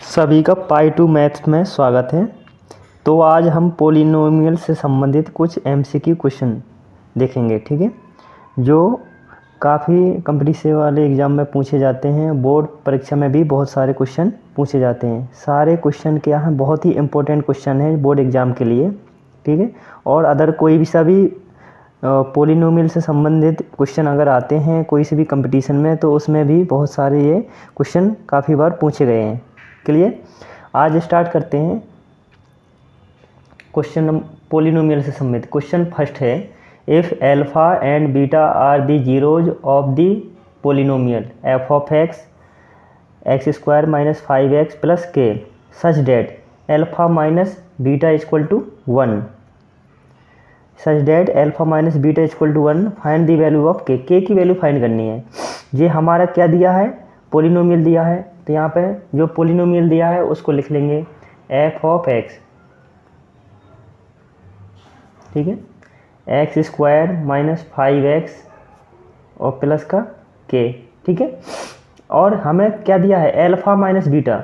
सभी का पाई to maths में स्वागत है। तो आज हम पोलिनोमियल से संबंधित कुछ एमसीक्यू क्वेश्चन देखेंगे, ठीक है, जो काफ़ी कंपटीशन वाले एग्ज़ाम में पूछे जाते हैं। बोर्ड परीक्षा में भी बहुत सारे क्वेश्चन पूछे जाते हैं। सारे क्वेश्चन क्या हैं, बहुत ही इंपॉर्टेंट क्वेश्चन है बोर्ड एग्ज़ाम के लिए, ठीक है। और अदर कोई भी सभी पोलिनोमियल से संबंधित क्वेश्चन अगर आते हैं कोई से भी कंपटीशन में, तो उसमें भी बहुत सारे ये क्वेश्चन काफ़ी बार पूछे गए हैं। क्लियर। आज स्टार्ट करते हैं क्वेश्चन पोलिनोमियल से संबंधित। क्वेश्चन फर्स्ट है, if alpha and beta are the zeros of the polynomial f of x x square minus 5x plus k such that alpha minus beta equal to 1, such that alpha minus beta equal to 1, find the value of k की value find करनी है। ये हमारा क्या दिया है, polynomial दिया है। तो यहाँ पे जो पोलिनोमियल दिया है उसको लिख लेंगे एफ ऑफ एक्स, ठीक है, एक्स स्क्वायर माइनस 5x और प्लस का के, ठीक है। और हमें क्या दिया है, alpha minus beta,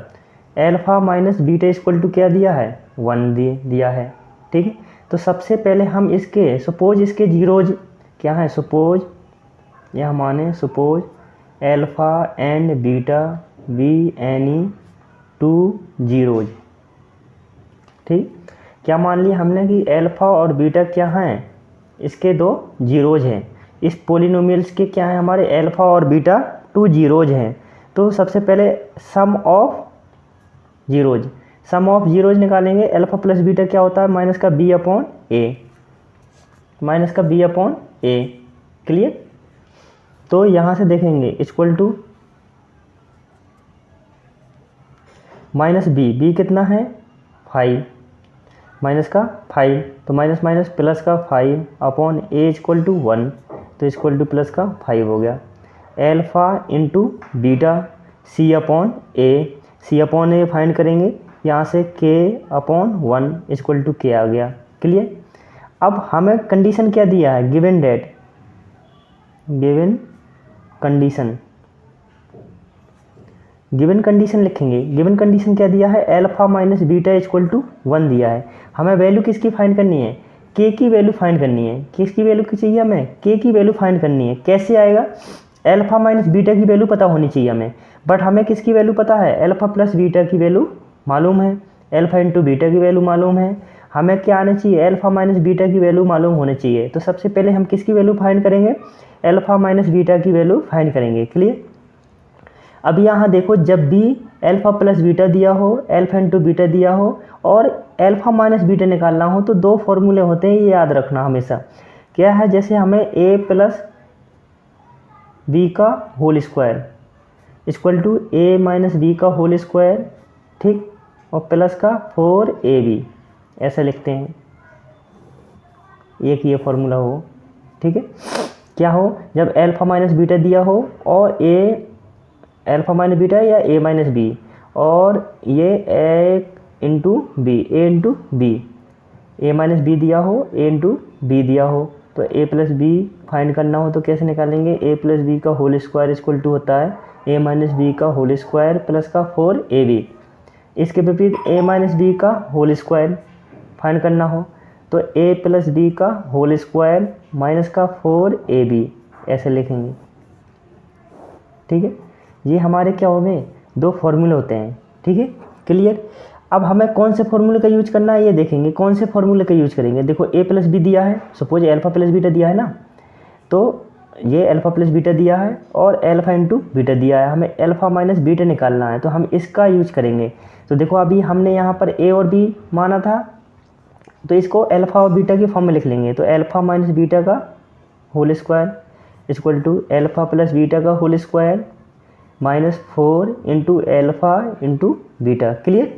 alpha minus beta equal to क्या दिया है, 1 दिया है, ठीक है। तो सबसे पहले हम इसके सपोज इसके जीरोज क्या है, सपोज यह माने suppose alpha and beta be any two zeros, ठीक। क्या मान लिया हमने कि एल्फा और बीटा क्या हैं, इसके दो जीरोज हैं। इस पोलिनोमियल्स के क्या है, हमारे एल्फा और बीटा 2 जीरोज हैं। तो सबसे पहले sum of zeros, sum of zeros निकालेंगे। एल्फा प्लस बीटा क्या होता है, माइनस का बी अपॉन ए, माइनस का बी अपॉन ए। क्लियर। तो यहाँ से देखेंगे इक्वल टू माइनस बी कितना है 5, माइनस का 5, तो माइनस माइनस प्लस का 5 अपॉन ए इक्वल टू 1, तो इक्वल टू प्लस का 5 हो गया। एल्फा इंटू बीटा सी अपॉन ए फाइंड करेंगे, यहाँ से के अपॉन 1 इक्वल टू के आ गया। क्लियर। अब हमें कंडीशन क्या दिया है, given date, given condition, given condition लिखेंगे। गिवन कंडीशन क्या दिया है, alpha minus beta equal to 1 दिया है। हमें वैल्यू किसकी फाइंड करनी है, के की वैल्यू फाइंड करनी है। किसकी वैल्यू की चाहिए हमें, के की वैल्यू फाइंड करनी है। कैसे आएगा, एल्फा माइनस बीटा की वैल्यू पता होनी चाहिए हमें, बट हमें किसकी वैल्यू पता है, एल्फा प्लस बीटा की वैल्यू मालूम है, एल्फा इंटू बीटा की वैल्यू मालूम है। हमें क्या आना चाहिए, एल्फा माइनस बीटा की वैल्यू मालूम होनी चाहिए। तो सबसे पहले हम किसकी वैल्यू फाइंड करेंगे, एल्फा माइनस बीटा की वैल्यू फाइंड करेंगे। क्लियर। अब यहाँ देखो, जब भी एल्फा प्लस बीटा दिया हो, एल्फा इंटू बीटा दिया हो और एल्फा माइनस बीटा निकालना हो, तो दो फॉर्मूले होते हैं, ये याद रखना हमेशा। क्या है, जैसे हमें ए प्लस बी का whole square equal to A minus B का होल स्क्वायर, ठीक, और प्लस का 4ab, ऐसा लिखते हैं, एक ये फॉर्मूला हो, ठीक है। क्या हो, जब एल्फा माइनस बीटा दिया हो और ए एल्फा माइनस बीटा या ए माइनस बी, और ये ए इंटू बी, ए इंटू बी, ए माइनस बी दिया हो, ए इंटू बी दिया हो, तो ए प्लस बी फाइंड करना हो तो कैसे निकालेंगे, ए प्लस बी का होल स्क्वायर इक्वल टू होता है ए माइनस बी का होल स्क्वायर प्लस का 4ab। इसके विपरीत ए माइनस बी का होल स्क्वायर फाइंड करना हो तो ए प्लस बी का होल स्क्वायर माइनस का 4ab, ऐसे लिखेंगे, ठीक है। ये हमारे क्या हो गए, दो फॉर्मूले होते हैं, ठीक है। क्लियर। अब हमें कौन से फॉर्मूले का यूज करना है, ये देखेंगे कौन से फॉर्मूले का यूज करेंगे। देखो ए प्लस बी दिया है, सपोज एल्फा प्लस बीटा दिया है ना, तो ये एल्फा प्लस बीटा दिया है और एल्फा इंटू बीटा दिया है। हमें एल्फा माइनस बीटा निकालना है, तो हम इसका यूज करेंगे। तो देखो अभी हमने यहाँ पर ए और बी माना था, तो इसको एल्फा और बीटा के फॉर्म में लिख लेंगे। तो एल्फा माइनस बीटा का whole square equal to alpha plus beta का whole square minus 4 into alpha into beta. Clear.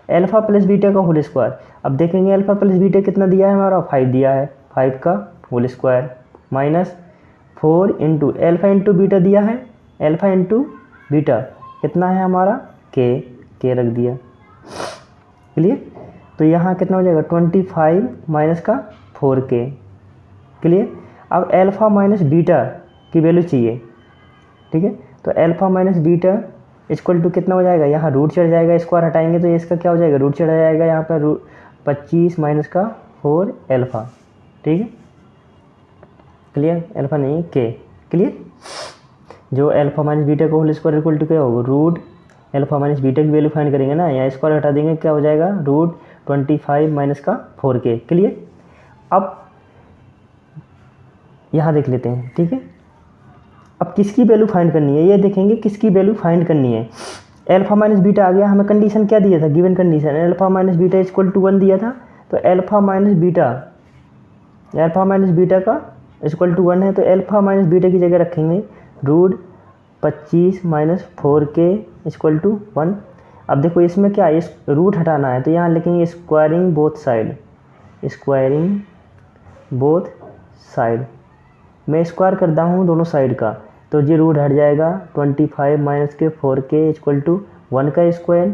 Alpha plus beta का होल स्क्वायर, अब देखेंगे एल्फा प्लस बीटा कितना दिया है हमारा, 5 दिया है, 5 का whole square minus 4 into alpha into beta दिया है, एल्फा इंटू बीटा कितना है हमारा, के रख दिया। क्लियर। तो यहाँ कितना हो जाएगा 25 माइनस का 4k। क्लियर। अब एल्फा माइनस बीटा की वैल्यू चाहिए, ठीक है। तो alpha minus beta equal to कितना हो जाएगा, यहाँ रूट चढ़ जाएगा, स्क्वायर हटाएंगे तो इसका क्या हो जाएगा, रूट चढ़ा जाएगा, यहाँ पर रूट 25 माइनस का 4 अल्फ़ा। ठीक है, क्लियर, अल्फ़ा नहीं के, क्लियर। जो अल्फ़ा माइनस बीटा का होल स्क्वायर इक्वल टू क्या होगा, रूट अल्फ़ा माइनस बीटा की वैल्यू फाइंड करेंगे ना, यहाँ स्क्वायर हटा देंगे, क्या हो जाएगा, रूट 25 माइनस का 4k, क्लियर। अब यहाँ देख लेते हैं, ठीक है। अब किसकी वैल्यू फाइंड करनी है, ये देखेंगे किसकी वैल्यू फाइंड करनी है। अल्फ़ा माइनस बीटा आ गया, हमें कंडीशन क्या दिया था, given condition alpha minus beta equal to 1 दिया था, तो अल्फ़ा माइनस बीटा का इक्वल टू 1 है, तो अल्फ़ा माइनस बीटा की जगह रखेंगे root 25 minus 4k equal to 1। अब देखो इसमें क्या है, इस रूट हटाना है, तो यहाँ लिखेंगे स्क्वायरिंग बोथ साइड, मैं स्क्वायर करता हूँ दोनों साइड का, तो ये रूट हट जाएगा, 25 माइनस के 4k इक्वल टू 1 का स्क्वायर,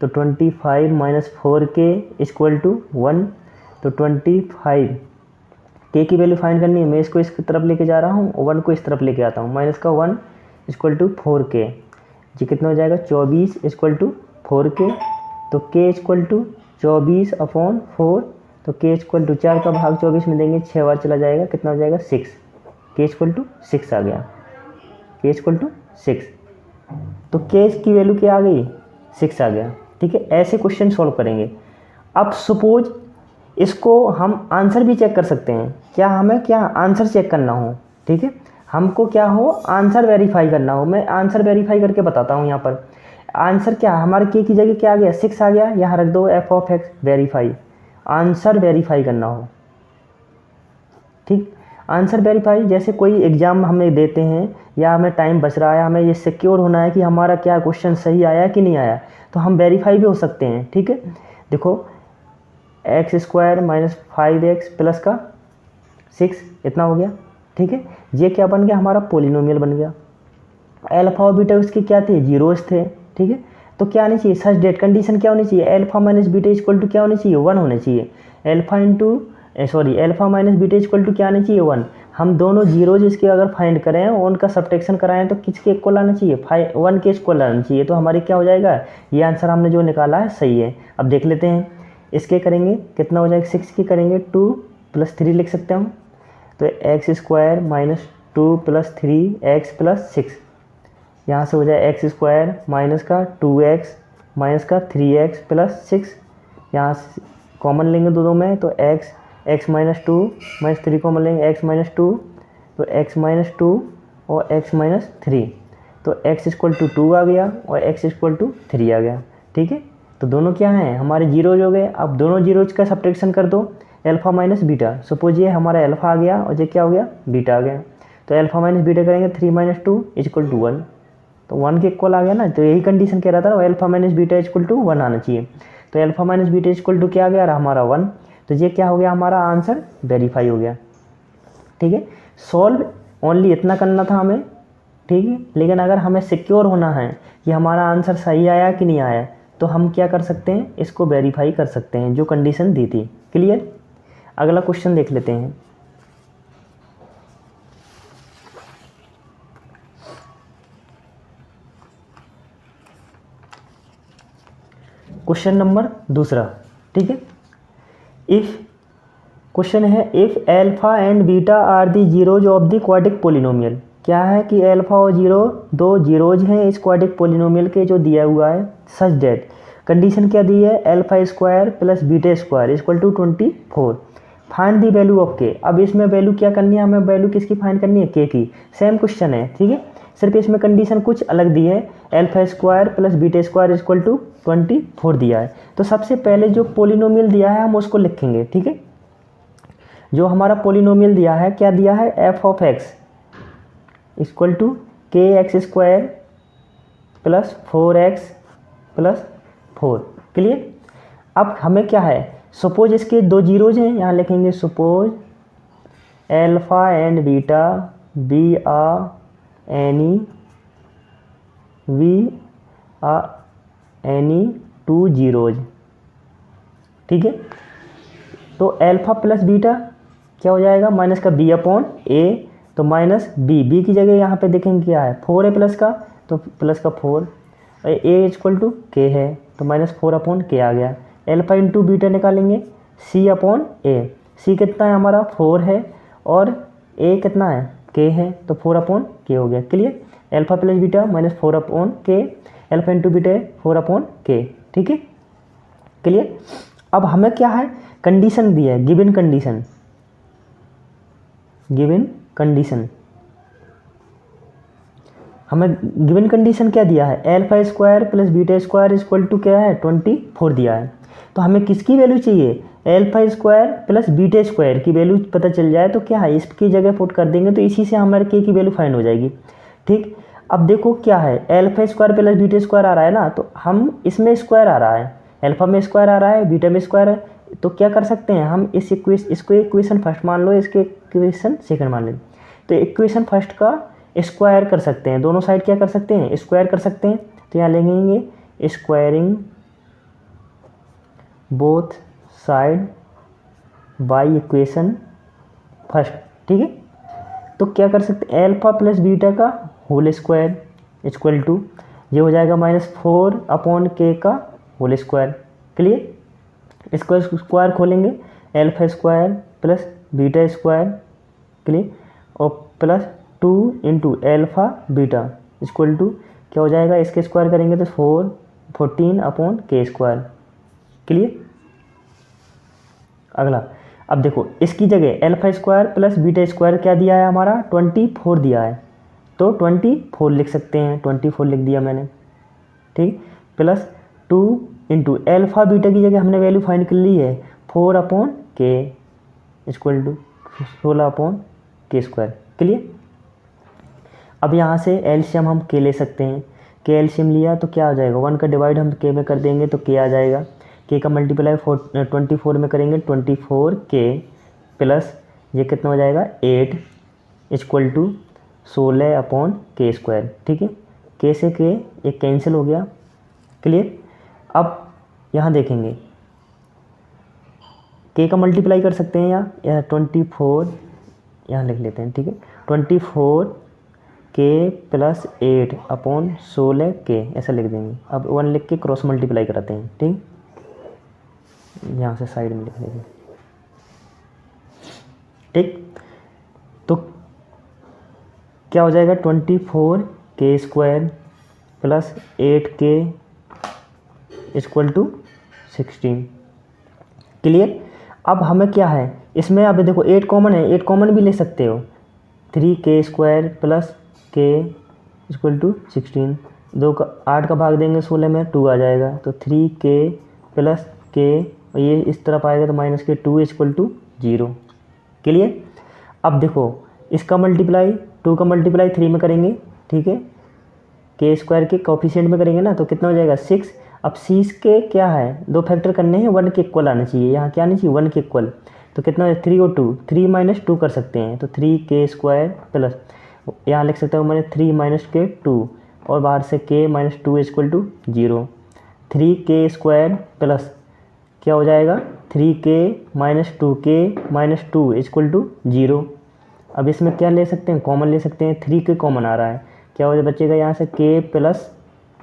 तो 25 माइनस 4k इक्वल टू 1, तो 25 k की वैल्यू फाइंड करनी है, मैं इसको इस तरफ लेके जा रहा हूँ, 1 को इस तरफ लेके आता हूँ, माइनस का 1 इक्वल टू 4k, जी कितना हो जाएगा 24 इक्वल टू 4k, तो k इक्वल टू 24 अपॉन 4, तो k इक्वल टू 4 का भाग 24 में देंगे, 6 बार चला जाएगा, कितना हो जाएगा 6, k इक्वल टू 6 आ गया, k इक्वल टू 6, तो k की वैल्यू क्या आ गई, 6 आ गया। ठीक है, ऐसे क्वेश्चन सॉल्व करेंगे। अब सपोज इसको हम आंसर भी चेक कर सकते हैं, क्या हमें क्या आंसर चेक करना हो, ठीक है, हमको क्या हो आंसर वेरीफाई करना हो, मैं आंसर वेरीफाई करके बताता हूँ। यहाँ पर आंसर क्या, हमारे के की जगह क्या आ गया, 6 आ गया, यहाँ रख दो F of x verify, answer verify करना हो। ठीक, आंसर वेरीफाई जैसे कोई एग्ज़ाम हमें देते हैं या हमें टाइम बच रहा है, हमें ये सिक्योर होना है कि हमारा क्या क्वेश्चन सही आया कि नहीं आया, तो हम वेरीफाई भी हो सकते हैं। ठीक है, देखो x square minus 5x plus का 6 इतना हो गया। ठीक है, ये क्या बन गया, हमारा पोलिनोमियल बन गया। अल्फा और बीटा उसके क्या थे, जीरोस थे। ठीक है, तो क्या आनी चाहिए, सच डेट कंडीशन क्या होनी चाहिए, alpha minus beta equal to क्या होनी चाहिए, 1 होने चाहिए। Alpha minus beta equal to क्या आना चाहिए, 1। हम दोनों जीरोज इसके अगर फाइंड करें और उनका सब्ट्रैक्शन कराएं तो किसके इक्वल आना चाहिए, 1 के इक्वल आना चाहिए, तो हमारी क्या हो जाएगा, ये आंसर हमने जो निकाला है सही है। अब देख लेते हैं इसके करेंगे, कितना हो जाएगा, 6 की करेंगे 2 + 3 लिख सकते हैं हम, तो एक्स स्क्वायर माइनस 2 + 3x + 6, यहाँ से हो जाए एक्स स्क्वायर माइनस का 2x माइनस का 3x + 6, यहाँ से कॉमन लेंगे दोनों में, तो x माइनस 2 माइनस 3 कॉमन लेंगे, x माइनस 2, तो x माइनस 2 और x माइनस 3, तो x इक्वल टू 2 आ गया और x इक्वल टू 3 आ गया। ठीक है, तो दोनों क्या हैं, हमारे जीरोज हो गए। अब दोनों जीरोज का सब्ट्रैक्शन कर दो, अल्फा माइनस बीटा, सपोज ये हमारा अल्फा आ गया और ये क्या हो गया, बीटा आ गया, तो अल्फा माइनस बीटा करेंगे 3 - 2 इक्वल टू 1, तो 1 के इक्वल आ गया ना, तो यही कंडीशन कह रहा था ना, alpha minus beta equal to 1 आना चाहिए, तो alpha minus beta equal to क्या आ गया हमारा 1, तो ये क्या हो गया, हमारा आंसर वेरीफाई हो गया। ठीक है, सॉल्व ओनली इतना करना था हमें। ठीक है, लेकिन अगर हमें सिक्योर होना है कि हमारा आंसर सही आया कि नहीं आया, तो हम क्या कर सकते हैं, इसको वेरीफाई कर सकते हैं जो कंडीशन दी थी। क्लियर, अगला क्वेश्चन देख लेते हैं। क्वेश्चन नंबर दूसरा। ठीक है, इफ क्वेश्चन है, if alpha and beta are the zeros of the quadratic polynomial, क्या है कि अल्फा और जीरो दो जीरोज हैं इस क्वाड्रिक पोलिनोमियल के जो दिया हुआ है, सच डेट कंडीशन क्या दी है, alpha square plus beta square equal to 24, find the value of k. अब इसमें वैल्यू क्या करनी है, हमें वैल्यू किसकी फाइंड करनी है, के की। सेम क्वेश्चन है, ठीक है, सिर्फ इसमें कंडीशन कुछ अलग दी है, alpha square plus beta square equal to 24 दिया है। तो सबसे पहले जो पोलिनोमियल दिया है हम उसको लिखेंगे। ठीक है, जो हमारा पोलिनोमियल दिया है, क्या दिया है, f of x equal to k x square plus 4x plus 4। Clear, अब हमें क्या है, सपोज इसके दो जीरोज हैं, यहाँ लिखेंगे suppose alpha and beta be a any two zeros. ठीक है, तो अल्फा प्लस बीटा क्या हो जाएगा, माइनस का b अपॉन ए, तो माइनस b की जगह यहाँ पे देखेंगे क्या है, 4 है प्लस का, तो प्लस का 4 ए इक्वल टू के है तो -4/k आ गया। एल्फा इंटू बीटा निकालेंगे C/A, C कितना है हमारा 4 है और A कितना है k है तो 4/k हो गया। Clear. Alpha plus beta -4/k, alpha into beta 4/k। ठीक है क्लियर। अब हमें क्या है कंडीशन दिया है, गिवन कंडीशन हमें गिवन कंडीशन क्या दिया है, alpha square plus beta square equal to क्या है 24 दिया है। तो हमें किसकी वैल्यू चाहिए, alpha square plus beta square की वैल्यू पता चल जाए तो क्या है इसकी जगह पुट कर देंगे तो इसी से हमारे के की वैल्यू फाइंड हो जाएगी। ठीक। अब देखो क्या है alpha square plus beta square आ रहा है ना, तो हम इसमें स्क्वायर आ रहा है, एल्फा में स्क्वायर आ रहा है, बीटा में स्क्वायर है, तो क्या कर सकते हैं हम इसको इक्वेशन फर्स्ट मान लो, इसके इक्वेशन सेकंड मान लें। तो इक्वेशन फर्स्ट का स्क्वायर कर सकते हैं, दोनों साइड क्या कर सकते हैं स्क्वायर कर सकते हैं। तो यहाँ लेंगे squaring both side by equation first. ठीक है। तो क्या कर सकते हैं एल्फा प्लस बीटा का होल स्क्वायर इक्वल टू ये हो जाएगा -4/k का होल स्क्वायर। क्लियर। इसको स्क्वायर खोलेंगे alpha square plus beta square. Clear. और plus 2 into alpha beta equal to क्या हो जाएगा, इसके स्क्वायर करेंगे तो 14/k स्क्वायर। क्लियर। अगला अब देखो इसकी जगह alpha square plus beta square क्या दिया है हमारा 24 दिया है, तो 24 लिख सकते हैं, 24 लिख दिया मैंने। ठीक। प्लस 2 इंटू एल्फा बीटा की जगह हमने वैल्यू फाइंड कर ली है 4/k equal to 16/k square. Clear. अब यहाँ से एलसीएम हम के ले सकते हैं, के एलसीएम लिया तो क्या आ जाएगा 1 का डिवाइड हम के में कर देंगे तो के आ जाएगा, के का मल्टीप्लाई 24 में करेंगे 24k प्लस ये कितना हो जाएगा 8 इक्वल टू 16/k स्क्वायर। ठीक है। के से के एक कैंसिल हो गया। क्लियर। अब यहाँ देखेंगे के का मल्टीप्लाई कर सकते हैं या 24 यहाँ लिख लेते हैं। ठीक है। 24k प्लस 8/16k ऐसा लिख देंगे। अब 1 लिख के क्रॉस मल्टीप्लाई कराते हैं। ठीक। यहाँ से साइड में लिख देंगे। ठीक। तो क्या हो जाएगा 24k square plus 8k equal to 16। Clear. अब हमें क्या है इसमें, अब देखो 8 कॉमन है, 8 कॉमन भी ले सकते हो, 3k square plus k equal to 16। 8 का भाग देंगे 16 में 2 आ जाएगा, तो 3k प्लस k और ये इस तरफ आएगा तो -k 2 इक्वल टू 0। क्लियर। अब देखो इसका मल्टीप्लाई 2 का मल्टीप्लाई 3 में करेंगे। ठीक है। के स्क्वायर के कोफिशिएंट में करेंगे ना तो कितना हो जाएगा 6। अब 6 के क्या है 2 फैक्टर करने हैं, 1 के इक्वल आना चाहिए, यहाँ क्या आना चाहिए 1 के इक्वल। तो कितना है 3 और 2, 3 - 2 कर सकते हैं तो 3k स्क्वायर प्लस यहाँ लिख सकते हो मैंने 3 - k 2 और बाहर से k - 2 equal to 0। 3k square plus क्या हो जाएगा 3k - 2k - 2 इक्वल टू 0। अब इसमें क्या ले सकते हैं कॉमन ले सकते हैं, 3k कॉमन आ रहा है, क्या हो जाए बचेगा यहाँ से k प्लस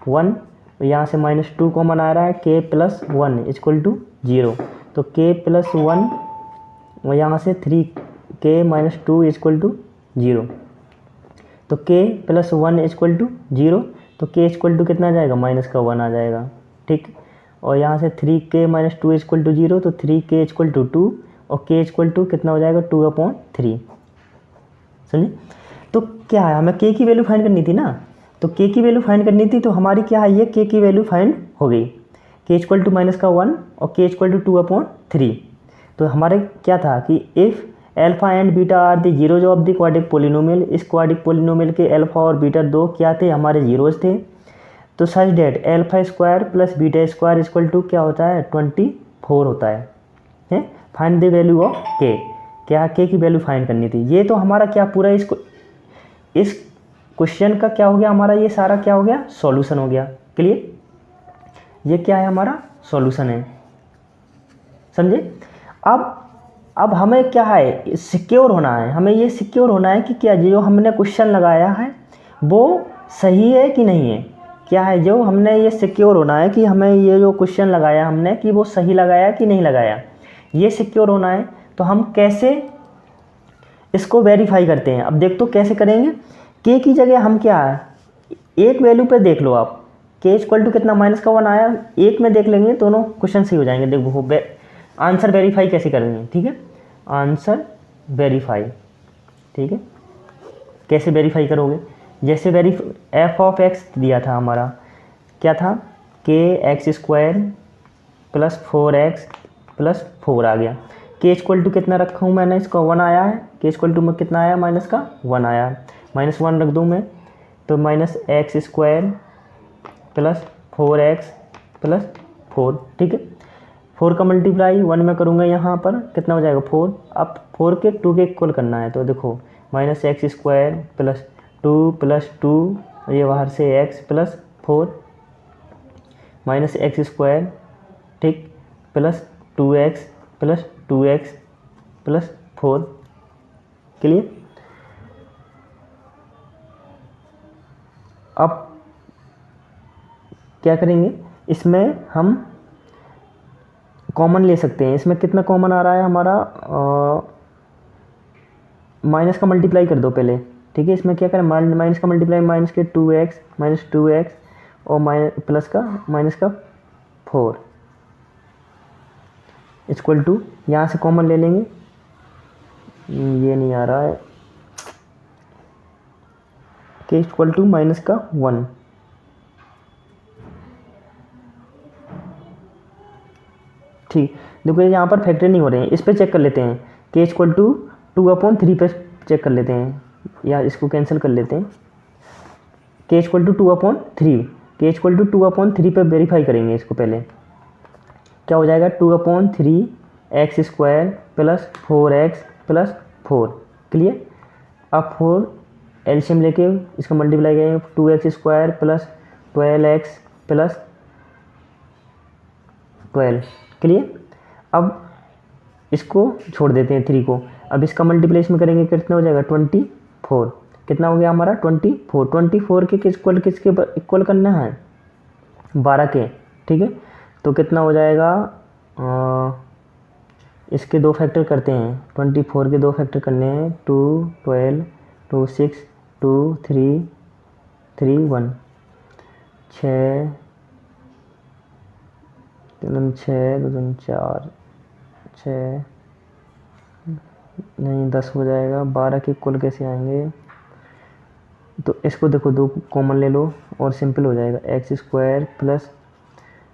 1, यहाँ से -2 कॉमन आ रहा है k प्लस 1 इक्वल टू 0। तो k प्लस 1 और यहाँ से 3k - 2 इक्वल टू 0। तो k प्लस 1 इक्वल टू 0, तो k इक्वल टू कितना आ जाएगा -1 आ जाएगा। ठीक। और यहाँ से 3k - 2 इक्वल टू 0, तो 3k इक्वल टू 2 और k इक्वल टू कितना हो जाएगा 2/3। समझे। तो क्या है हमें k की वैल्यू फाइंड करनी थी ना, तो k की वैल्यू फाइंड करनी थी, तो हमारी क्या है ये k की वैल्यू फाइंड हो गई, k इक्वल टू -1 और k इक्वल टू 2/3। तो हमारे क्या था कि if alpha and beta are the zeros of the quadratic polynomial, इस क्वाड्रिक पोलिनोमियल के एल्फा और बीटा दो क्या थे हमारे जीरोज थे, तो such that alpha square plus beta square equal to क्या होता है 24 होता है। Find the value of k, क्या k की वैल्यू फाइंड करनी थी। ये तो हमारा क्या पूरा इस क्वेश्चन का क्या हो गया हमारा, ये सारा क्या हो गया सॉल्यूशन हो गया। क्लियर। ये क्या है हमारा सॉल्यूशन है। समझे। अब हमें क्या है सिक्योर होना है, हमें ये सिक्योर होना है कि क्या जो हमने क्वेश्चन लगाया है वो सही है कि नहीं है। क्या है, जो हमने ये सिक्योर होना है कि हमें ये जो क्वेश्चन लगाया हमने कि वो सही लगाया कि नहीं लगाया, ये सिक्योर होना है। तो हम कैसे इसको वेरीफाई करते हैं, अब देख तो कैसे करेंगे। के की जगह हम क्या है, एक वैल्यू पे देख लो आप, के इक्वल टू कितना -1 आया, एक में देख लेंगे दोनों क्वेश्चन सही हो जाएंगे। देखो आंसर वेरीफाई कैसे करेंगे, ठीक है, आंसर वेरीफाई, ठीक है, कैसे वेरीफाई करोगे, जैसे एफ ऑफ एक्स दिया था हमारा, क्या था, के x square plus 4x plus 4 आ गया। के इक्वल टू कितना रखा हूँ मैंने, इसका 1 आया है, के इक्वल टू में कितना आया, -1 आया है, -1 रख दूँ मैं, तो -x square plus 4x plus 4, ठीक है। 4 का मल्टीप्लाई 1 में करूँगा, यहाँ पर कितना हो जाएगा 4। अब 4 के 2 के इक्वल करना है, तो देखो -x स्क्वायर प्लस 2 प्लस 2, ये बाहर से x प्लस 4 -x स्क्वायर, ठीक, plus 2x plus 2x plus 4, clear. अब क्या करेंगे, इसमें हम कॉमन ले सकते हैं। इसमें कितना कॉमन आ रहा है हमारा, माइनस का मल्टीप्लाई कर दो पहले, ठीक है। इसमें क्या करें, माइनस का मल्टीप्लाई, माइनस के 2x और प्लस का -4 इक्वल टू, यहाँ से कॉमन ले लेंगे, ये नहीं आ रहा है, के इक्वल टू -1, ठीक। देखो यहाँ पर फैक्टर नहीं हो रहे हैं, इस पर चेक कर लेते हैं, के इक्वल टू 2/3 पे चेक कर लेते हैं, या इसको कैंसिल कर लेते हैं, के इक्वल टू 2/3, के इक्वल टू 2/3 पे वेरीफाई करेंगे इसको। पहले क्या हो जाएगा, 2/3 x square plus 4x plus 4, clear. अब 4 एलसीएम लेके इसका मल्टीप्लाई करेंगे, 2x square plus 12x plus 12, clear. अब इसको छोड़ देते हैं 3 को, अब इसका मल्टीप्लाई इसमें करेंगे, कितना हो जाएगा 24, कितना हो गया हमारा 24 के किसके इक्वल करना है, 12 के, ठीक है। तो कितना हो जाएगा, इसके 2 फैक्टर करते हैं, 24 के 2 फैक्टर करने हैं, 2 12 2 6 2 3 3 1, 6 6 2 4 6 नहीं 10 हो जाएगा, 12 के इक्वल कैसे आएंगे, तो इसको देखो 2 कॉमन ले लो और सिंपल हो जाएगा, x square plus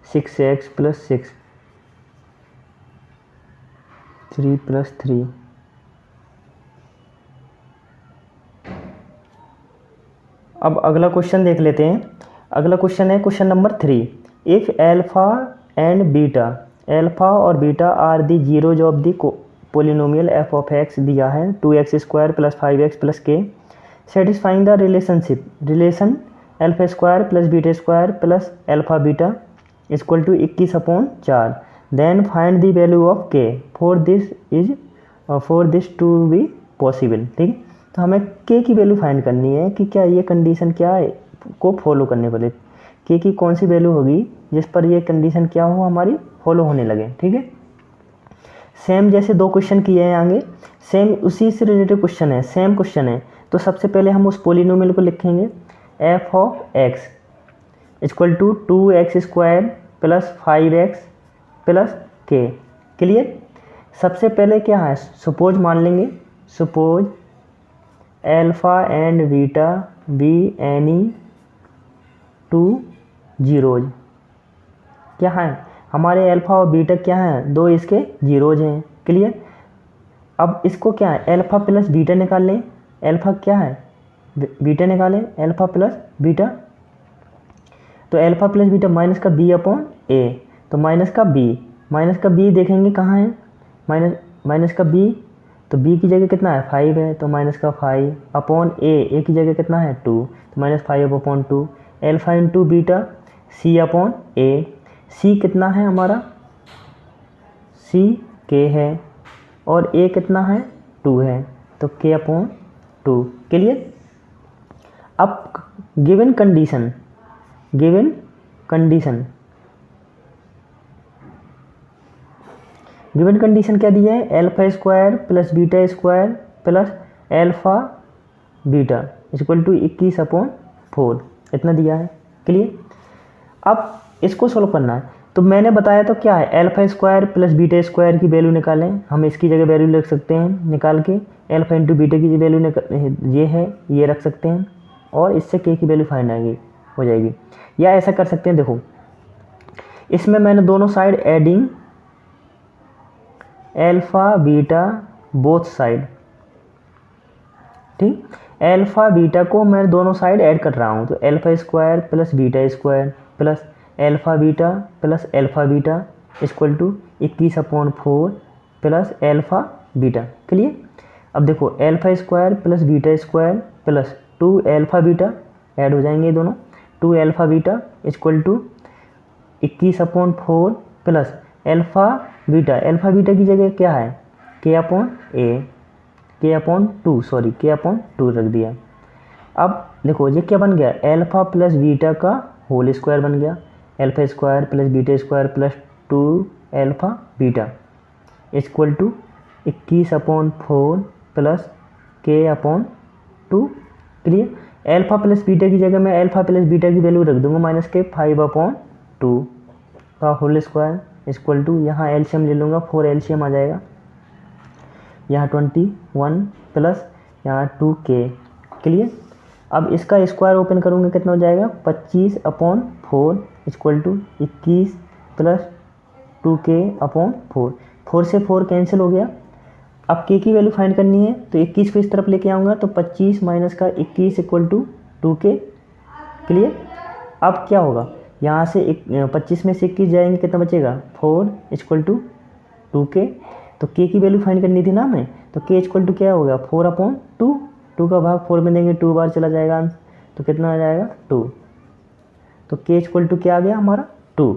6x plus 6, 3 plus 3, अब अगला क्वेश्चन देख लेते हैं। अगला क्वेश्चन है question number 3, if alpha and beta, alpha और beta are the zeros of the polynomial f of x दिया है 2x square plus 5x plus k, satisfying the relation alpha square plus beta square plus alpha beta equal to 21/4, then find the value of k for this to be possible, ठीक। तो हमें के की value find करनी है कि क्या ये कंडीशन क्या है को फॉलो करने वाले, के की कौन सी वैल्यू होगी जिस पर ये कंडीशन क्या हो हमारी फॉलो होने लगे, ठीक है। सेम जैसे 2 क्वेश्चन किए हैं आगे, सेम उसी से रिलेटेड क्वेश्चन है, सेम क्वेश्चन है। तो सबसे पहले हम उस पोलिनोमियल को लिखेंगे, F of x equal to 2x square plus 5x plus K, clear. सबसे पहले क्या है, सपोज मान लेंगे, suppose alpha and beta be any 2 zeros, क्या है हमारे अल्फ़ा और बीटा क्या हैं, 2 इसके जीरोज हैं, क्लियर। अब इसको क्या है, अल्फ़ा प्लस बीटा निकाल लें, अल्फ़ा क्या है बीटा निकालें, अल्फ़ा प्लस बीटा, तो अल्फ़ा प्लस बीटा माइनस का b/a, तो माइनस का b देखेंगे कहाँ है, माइनस का b, तो b की जगह कितना है 5 है, तो माइनस का 5/a, की जगह कितना है 2, तो -5/2, alpha into beta c/a, c कितना है हमारा, c k है और a कितना है 2 है, तो k/2, क्लियर। अब given given condition, given condition क्या दी है, alpha square plus beta square plus alpha beta equal to 21/4 इतना दिया है। क्लियर। अब इसको सोल्व करना है, तो मैंने बताया तो क्या है, alpha square plus beta square की वैल्यू निकालें। हम इसकी जगह वैल्यू लिख सकते हैं निकाल के, अल्फा इंटू बीटा की वैल्यू ये है, ये रख सकते हैं और इससे के की वैल्यू फाइंड आएगी हो जाएगी। या ऐसा कर सकते हैं, देखो इसमें मैंने दोनों side adding alpha beta both side, ठीक, अल्फा बीटा को मैं दोनों साइड ऐड कर रहा हूँ, तो alpha square plus beta square plus alpha beta equal to 21/4 plus alpha beta. Clear. अब देखो alpha square plus beta square plus 2 alpha beta add हो जाएंगे दोनों, 2 alpha beta equal to 21/4 plus alpha beta की जगह क्या है, k/2 रख दिया। अब देखो ये क्या बन गया, अल्फा प्लस बीटा का होल स्क्वायर बन गया, alpha square plus beta square plus 2 alpha beta equal to 21/4 plus k/2। Clear. Alpha plus beta की जगह मैं अल्फा प्लस बीटा की वैल्यू रख दूंगा माइनस के 5/2 का होल स्क्वायर इक्वल टू, यहाँ एलसीएम ले लूँगा, 4 एलसीएम आ जाएगा, यहाँ 21 प्लस यहाँ 2k। क्लियर। अब इसका स्क्वायर ओपन करूँगा कितना हो जाएगा, 25/4 इक्वल टू 21 प्लस 2k/4, 4 से 4 कैंसिल हो गया। अब k की वैल्यू फाइंड करनी है, तो 21 को इस तरफ लेके आऊँगा, तो 25 माइनस का 21 इक्वल टू 2k। क्लियर। अब क्या होगा, यहाँ से 25 में से 21 जाएंगे, कितना बचेगा, 4 इक्वल टू 2k। तो k की वैल्यू फाइंड करनी थी ना हमें, तो k इक्वल टू क्या होगा, 4/2, 2 का भाग 4 में देंगे 2 बार चला जाएगा, तो कितना आ जाएगा 2। तो k इक्वल टू क्या आ गया हमारा 2,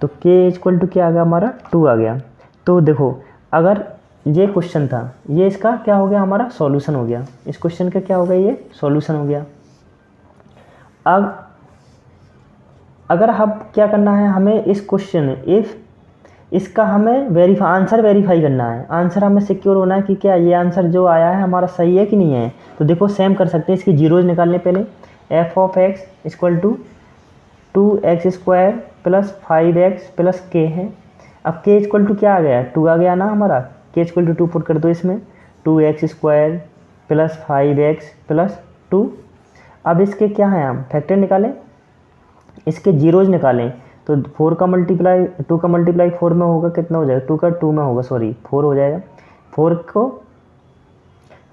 तो k इक्वल टू क्या आ गया हमारा 2 आ गया। तो देखो अगर ये क्वेश्चन था, ये इसका क्या हो गया, हमारा सॉल्यूशन हो गया, इस क्वेश्चन का क्या हो गया, ये सॉल्यूशन हो गया। अब अगर हम क्या करना है, हमें इस क्वेश्चन इफ इसका हमें आंसर वेरीफाई करना है, आंसर हमें सिक्योर होना है कि क्या ये आंसर जो आया है हमारा सही है कि नहीं है। तो देखो सेम कर सकते हैं, इसकी जीरोज निकालने पहले, f(x) equal to 2x² plus 5x plus k है। अब k इक्वल टू क्या आ गया, 2 आ गया ना हमारा, k इक्वल टू 2 पुट कर दो इसमें, 2x² प्लस 5x प्लस 2। अब इसके क्या है, हम फैक्टर निकालें, इसके जीरोज निकालें, तो 2 का मल्टीप्लाई 4 में होगा, कितना हो जाएगा, 2 का 2 में होगा, 4 हो जाएगा। 4 को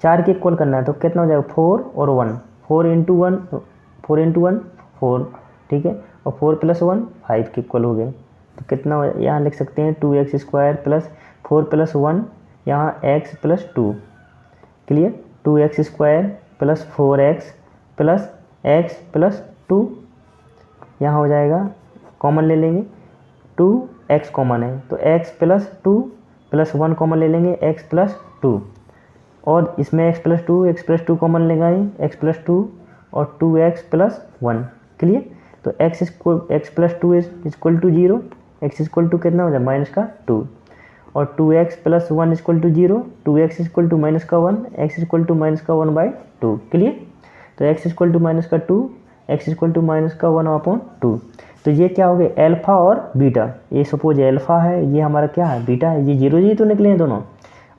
4 के इक्वल करना है, तो कितना हो जाएगा, 4 और 1, 4 इंटू 1 4, ठीक है, और 4 प्लस 1 5 के इक्वल हो गए। तो कितना यहाँ लिख सकते हैं, 2x² प्लस 4 प्लस 1 यहाँ x plus 2। Clear. 2x² plus 4x plus x plus 2, यहाँ हो जाएगा, कॉमन ले लेंगे, 2x कॉमन है, तो x प्लस 2 प्लस 1 कॉमन ले लेंगे, x प्लस 2, और इसमें x प्लस 2 कॉमन लेंगे, x प्लस 2 और 2x प्लस 1। क्लियर। तो x plus 2 equal to 0, x equal to कितना हो जाए, माइनस का 2, और 2x plus 1 equal to 0, 2x equal to minus का 1, x इक्वल टू माइनस का 1/2। क्लियर। तो x इक्वल टू माइनस का 2, x इक्वल टू माइनस का 1/2। तो ये क्या हो गया, अल्फा और बीटा, ये सपोज अल्फा है, ये हमारा क्या है, बीटा है, ये जीरो तो निकले हैं दोनों।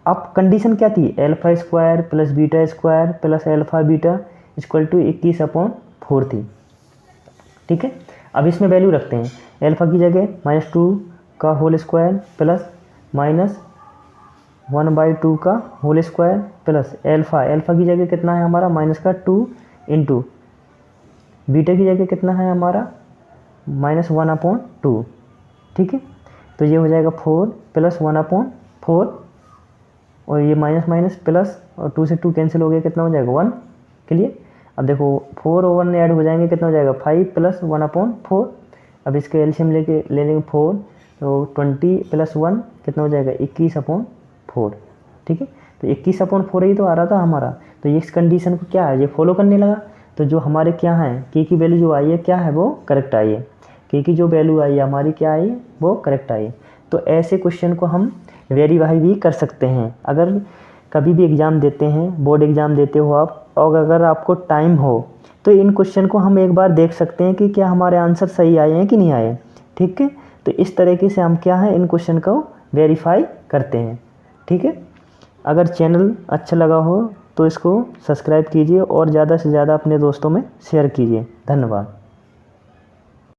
अब कंडीशन क्या थी, alpha square plus beta square plus alpha beta equal to 21/4 थी। ठीक है। अब इसमें वैल्यू रखते हैं, अल्फा की जगह -2 का होल स्क्वायर प्लस -1/2 का होल स्क्वायर प्लस अल्फा की जगह कितना है हमारा, -2 इंटू बीटा की जगह कितना है हमारा, -1/2। ठीक है। तो ये हो जाएगा 4 प्लस 1/4, और ये माइनस प्लस, और 2 से 2 कैंसिल हो गया, कितना हो जाएगा 1। क्लियर। अब देखो 4 और 1 ऐड हो जाएंगे, कितना हो जाएगा 5 प्लस 1/4। अब इसके एलसीएम ले लेंगे 4, तो 20 प्लस 1 कितना हो जाएगा 21/4। ठीक है। तो 21/4 ही तो आ रहा था हमारा, तो इस कंडीशन को क्या है, ये फॉलो करने लगा। तो जो हमारे क्या है के की वैल्यू जो आई है क्या है वो करेक्ट आई है, के की जो वैल्यू आई है हमारी क्या आई वो करेक्ट आई है। तो ऐसे क्वेश्चन को हम वेरीफाई भी कर सकते हैं। अगर कभी भी एग्ज़ाम देते हैं, बोर्ड एग्ज़ाम देते हो आप, और अगर आपको टाइम हो तो इन क्वेश्चन को हम एक बार देख सकते हैं कि क्या हमारे आंसर सही आए हैं कि नहीं आए। ठीक है, तो इस तरीके से हम क्या है इन क्वेश्चन को वेरीफाई करते हैं। ठीक है, अगर चैनल अच्छा लगा हो तो इसको सब्सक्राइब कीजिए और ज़्यादा से ज़्यादा अपने दोस्तों में शेयर कीजिए। धन्यवाद।